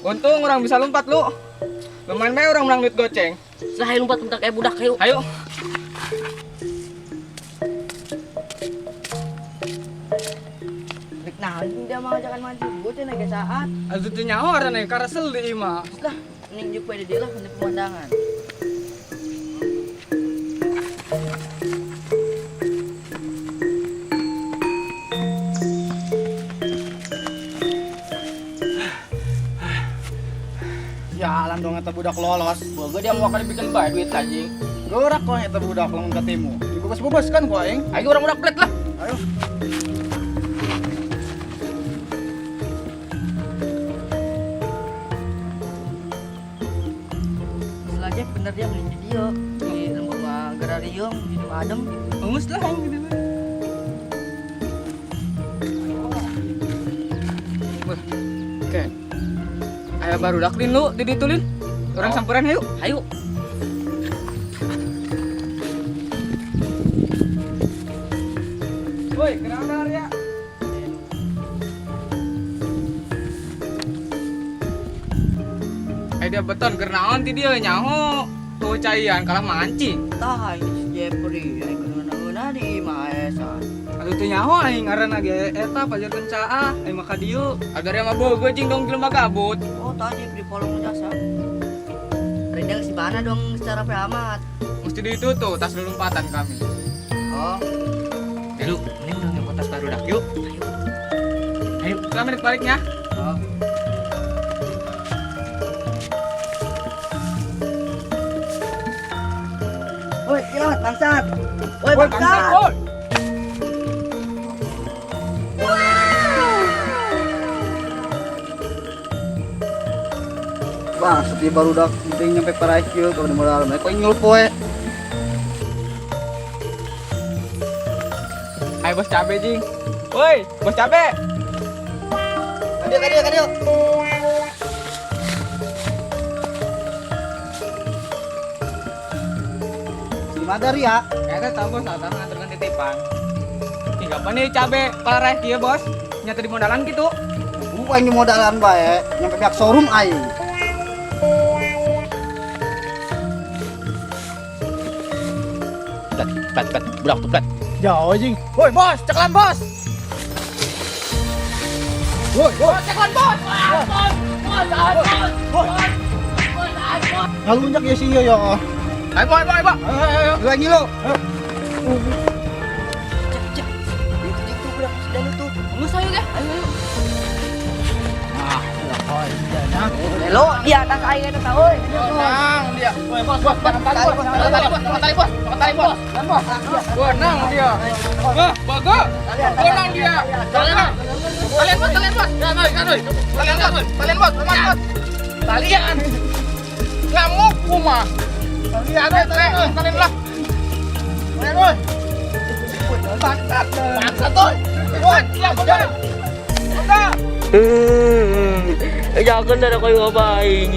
Untung orang bisa lompat lu. Lumayan bae orang menang duit goceng. Saya lompat bentar kayak budak yuk. Ayo. Nah, dia mau ajakan mancing. Gue tuh naik saat. Aduh tuh nyawa karena naik karasel di ima. Lah, ini juga pada dia lah untuk pemandangan. Jalan dong eta budak lolos. Gue dia mau kali bikin bae duit anjing. Gerak kok eta budak lamun ketemu. Dibebas-bebas kan ku aing. Ayo orang budak plet lah. Ayo. Selajak bener dia beli video di lembaga agrarium di Adem. Bagus lah yang gitu. Oke. Ayo baru daklin lu ditulin. Orang samperan ayo. Ayo. Woi, kenapa ya? Dia beton gernaon ti dia nyaho. Tuh caian kalah mancing. Tah ini si Jeffrey, aing keuna-una di Maesa. Aduh tuh nyaho aing ngaranna ge eta pajar kencaa aing maka dieu. Agar yang mabok jeung dong jelema gabut. Oh, tadi beli polong jasa. Rendang si Bana dong secara peamat. Mesti ditutup tas lompatan kami. Oh, Ayo, ini udah ngepotas baru dak yuk. Ayo, kita menit baliknya. oh. Woi, yo, bangsat. Woi, bangsat. Woi. Bang, sepi baru dak penting nyampe parai kieu ka modal. Kok nyul poe. Ayo bos cabe jing. Woi, bos cabe. Kadio. Si Madar ya. Eta tahu bos datang nganterkan titipan. Tinggal apa nih cabe parah kieu bos? Nyata di modalan gitu. Bukan di modalan bae, nyampe pihak showroom aing. Plat, budak tuh plat. Jauh anjing. Woi bos, ceklan bos. Woi. Ceklan bos. Ngalunjak ya si yo yo. Ayo, ayo. Ayo. Dua kilo. Cek. Itu budak sudah lu tuh. Ngus ayo deh. Ayo. Lo di atas aing eta tah euy. Tenang dia. Woi bos, tali bos. Tenang dia. Wah, baga. Tenang dia. Kalian bos. Kalian bos. Kalian. Ngamuk kumah. Kalian lah. Kalian. Bangsat tuh. Woi, siap udah. Jangan ada kau ngapain.